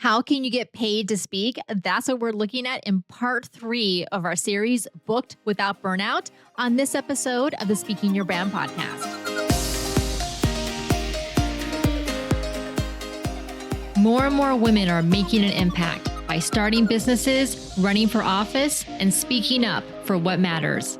How can you get paid to speak? That's what we're looking at in part 3 of our series, Booked Without Burnout, on this episode of the Speaking Your Brand podcast. More and more women are making an impact by starting businesses, running for office, and speaking up for what matters.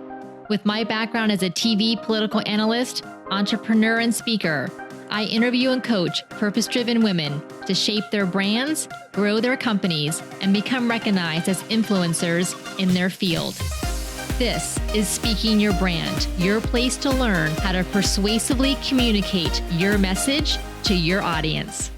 With my background as a TV political analyst, entrepreneur, and speaker, I interview and coach purpose-driven women to shape their brands, grow their companies, and become recognized as influencers in their field. This is Speaking Your Brand, your place to learn how to persuasively communicate your message to your audience.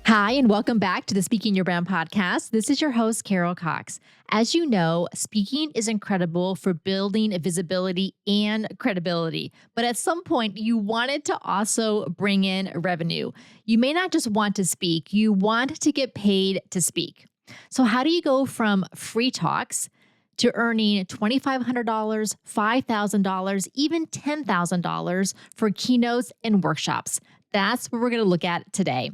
Hi, and welcome back to the Speaking Your Brand podcast. This is your host, Carol Cox. As you know, speaking is incredible for building visibility and credibility. But at some point, you wanted to also bring in revenue. You may not just want to speak, you want to get paid to speak. So how do you go from free talks to earning $2,500, $5,000, even $10,000 for keynotes and workshops? That's what we're going to look at today.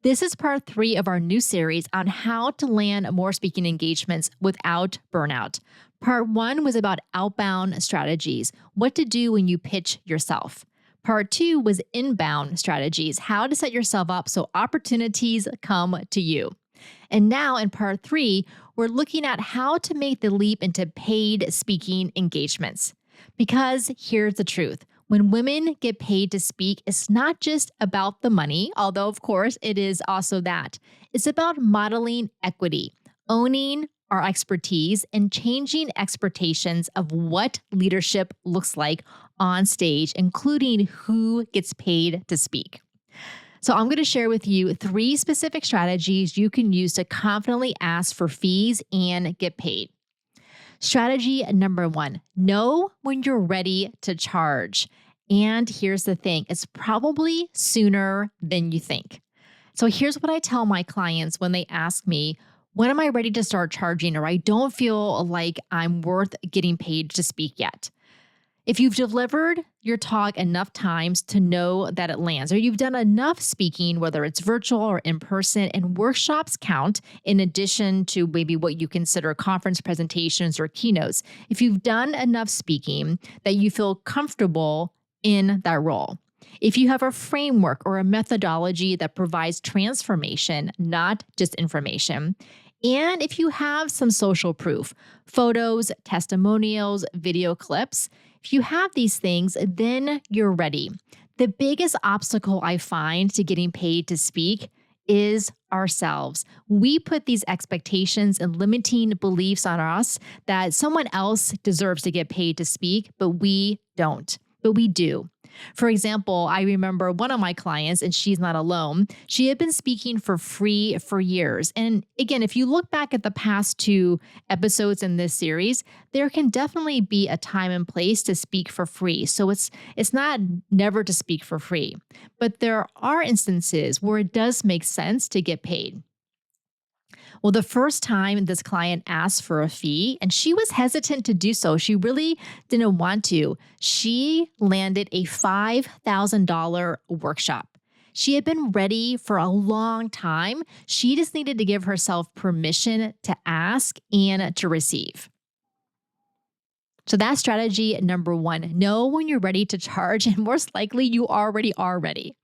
This is part 3 of our new series on how to land more speaking engagements without burnout. Part 1 was about outbound strategies, what to do when you pitch yourself. Part 2 was inbound strategies, how to set yourself up so opportunities come to you. And now in part 3, we're looking at how to make the leap into paid speaking engagements. Because here's the truth. When women get paid to speak, it's not just about the money, although of course it is also that. It's about modeling equity, owning our expertise, and changing expectations of what leadership looks like on stage, including who gets paid to speak. So I'm going to share with you 3 specific strategies you can use to confidently ask for fees and get paid. Strategy number 1, know when you're ready to charge. And here's the thing, it's probably sooner than you think. So here's what I tell my clients when they ask me, when am I ready to start charging, or I don't feel like I'm worth getting paid to speak yet. If you've delivered your talk enough times to know that it lands, or you've done enough speaking, whether it's virtual or in person, and workshops count in addition to maybe what you consider conference presentations or keynotes, if you've done enough speaking that you feel comfortable in that role. If you have a framework or a methodology that provides transformation, not just information, and if you have some social proof, photos, testimonials, video clips, if you have these things, then you're ready. The biggest obstacle I find to getting paid to speak is ourselves. We put these expectations and limiting beliefs on us that someone else deserves to get paid to speak, but we don't. But we do. For example, I remember one of my clients, and she's not alone, she had been speaking for free for years. And again, if you look back at the past 2 episodes in this series, there can definitely be a time and place to speak for free. So it's not never to speak for free. But there are instances where it does make sense to get paid. Well, the first time this client asked for a fee, and she was hesitant to do so, she really didn't want to, she landed a $5,000 workshop. She had been ready for a long time. She just needed to give herself permission to ask and to receive. So that's strategy number 1. Know when you're ready to charge, and most likely you already are ready.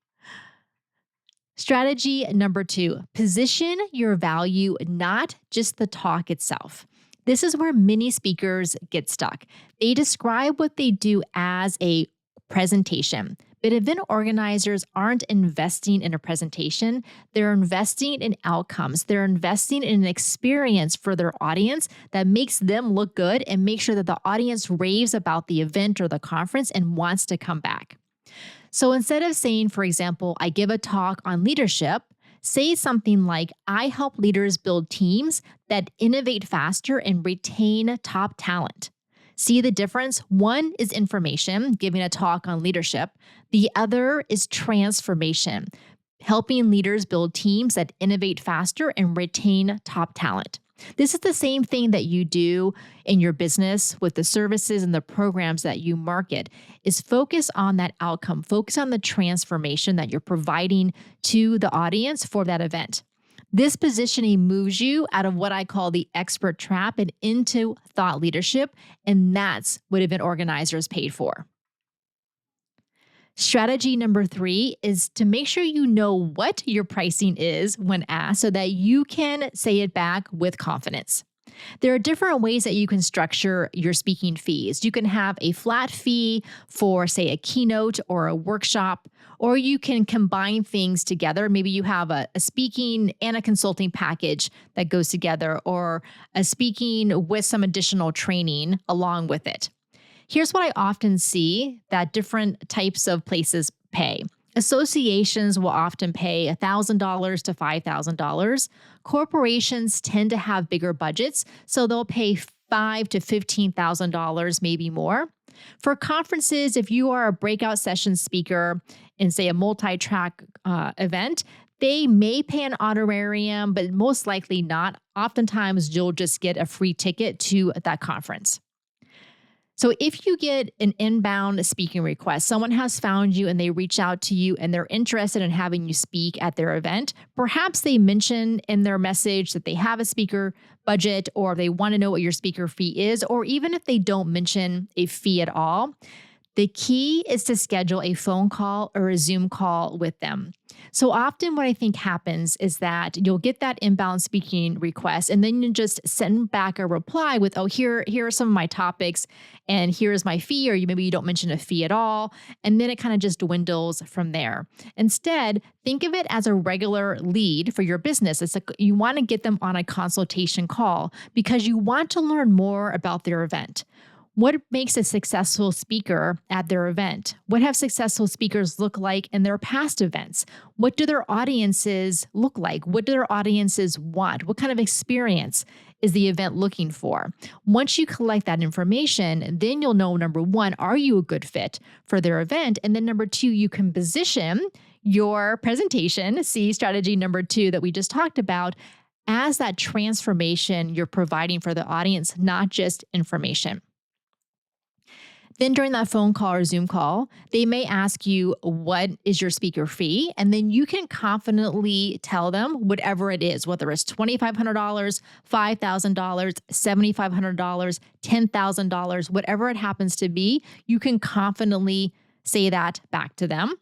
Strategy number 2, position your value, not just the talk itself. This is where many speakers get stuck. They describe what they do as a presentation, but event organizers aren't investing in a presentation. They're investing in outcomes. They're investing in an experience for their audience that makes them look good and make sure that the audience raves about the event or the conference and wants to come back. So instead of saying, for example, I give a talk on leadership, say something like, I help leaders build teams that innovate faster and retain top talent. See the difference? One is information, giving a talk on leadership. The other is transformation, helping leaders build teams that innovate faster and retain top talent. This is the same thing that you do in your business with the services and the programs that you market, is focus on that outcome, focus on the transformation that you're providing to the audience for that event. This positioning moves you out of what I call the expert trap and into thought leadership, and that's what event organizers paid for. Strategy number 3 is to make sure you know what your pricing is when asked so that you can say it back with confidence. There are different ways that you can structure your speaking fees. You can have a flat fee for, say, a keynote or a workshop, or you can combine things together. Maybe you have a speaking and a consulting package that goes together, or a speaking with some additional training along with it. Here's what I often see that different types of places pay. Associations will often pay $1,000 to $5,000. Corporations tend to have bigger budgets, so they'll pay $5,000 to $15,000, maybe more. For conferences, if you are a breakout session speaker in, say, a multi-track event, they may pay an honorarium, but most likely not. Oftentimes, you'll just get a free ticket to that conference. So if you get an inbound speaking request, someone has found you and they reach out to you and they're interested in having you speak at their event, perhaps they mention in their message that they have a speaker budget, or they want to know what your speaker fee is, or even if they don't mention a fee at all, the key is to schedule a phone call or a Zoom call with them. So often what I think happens is that you'll get that inbound speaking request, and then you just send back a reply with, oh, here are some of my topics, and here's my fee, or maybe you don't mention a fee at all. And then it kind of just dwindles from there. Instead, think of it as a regular lead for your business. You want to get them on a consultation call because you want to learn more about their event. What makes a successful speaker at their event? What have successful speakers look like in their past events? What do their audiences look like? What do their audiences want? What kind of experience is the event looking for? Once you collect that information, then you'll know, number 1, are you a good fit for their event? And then number 2, you can position your presentation, see strategy number 2 that we just talked about, as that transformation you're providing for the audience, not just information. Then during that phone call or Zoom call, they may ask you, what is your speaker fee? And then you can confidently tell them whatever it is, whether it's $2,500, $5,000, $7,500, $10,000, whatever it happens to be, you can confidently say that back to them.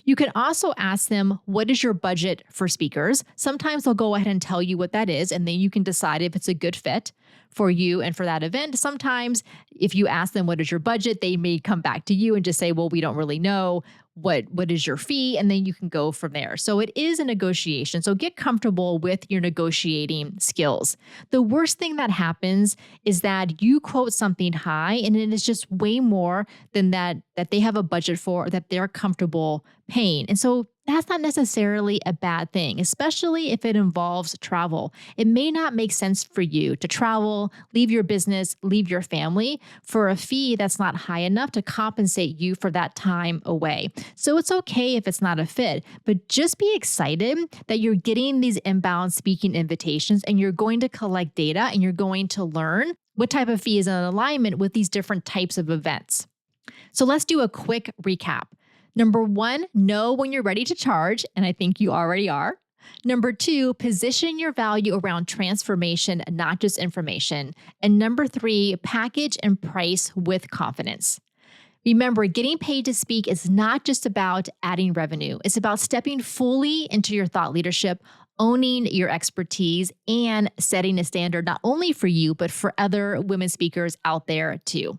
You can also ask them, what is your budget for speakers? Sometimes they'll go ahead and tell you what that is, and then you can decide if it's a good fit for you and for that event. Sometimes if you ask them, what is your budget, they may come back to you and just say, well, we don't really know. What is your fee? And then you can go from there. So it is a negotiation. So get comfortable with your negotiating skills. The worst thing that happens is that you quote something high and it is just way more than that they have a budget for, that they're comfortable paying. And so that's not necessarily a bad thing, especially if it involves travel. It may not make sense for you to travel, leave your business, leave your family for a fee that's not high enough to compensate you for that time away. So it's okay if it's not a fit, but just be excited that you're getting these inbound speaking invitations and you're going to collect data and you're going to learn what type of fee is in alignment with these different types of events. So let's do a quick recap. Number 1, know when you're ready to charge, and I think you already are. Number 2, position your value around transformation, not just information. And number 3, package and price with confidence. Remember, getting paid to speak is not just about adding revenue. It's about stepping fully into your thought leadership, owning your expertise, and setting a standard not only for you, but for other women speakers out there too.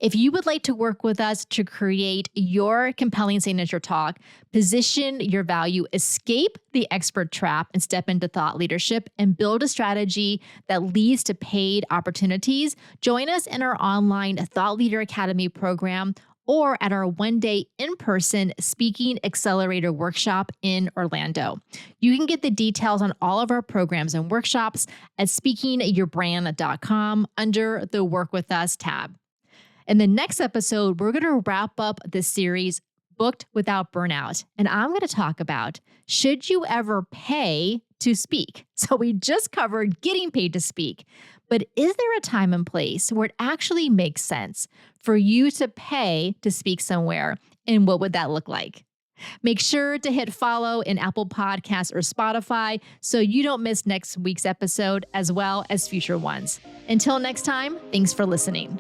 If you would like to work with us to create your compelling signature talk, position your value, escape the expert trap, and step into thought leadership and build a strategy that leads to paid opportunities, join us in our online Thought Leader Academy program or at our one-day in-person Speaking Accelerator workshop in Orlando. You can get the details on all of our programs and workshops at speakingyourbrand.com under the Work With Us tab. In the next episode, we're going to wrap up this series, Booked Without Burnout. And I'm going to talk about, should you ever pay to speak? So we just covered getting paid to speak, but is there a time and place where it actually makes sense for you to pay to speak somewhere? And what would that look like? Make sure to hit follow in Apple Podcasts or Spotify so you don't miss next week's episode as well as future ones. Until next time, thanks for listening.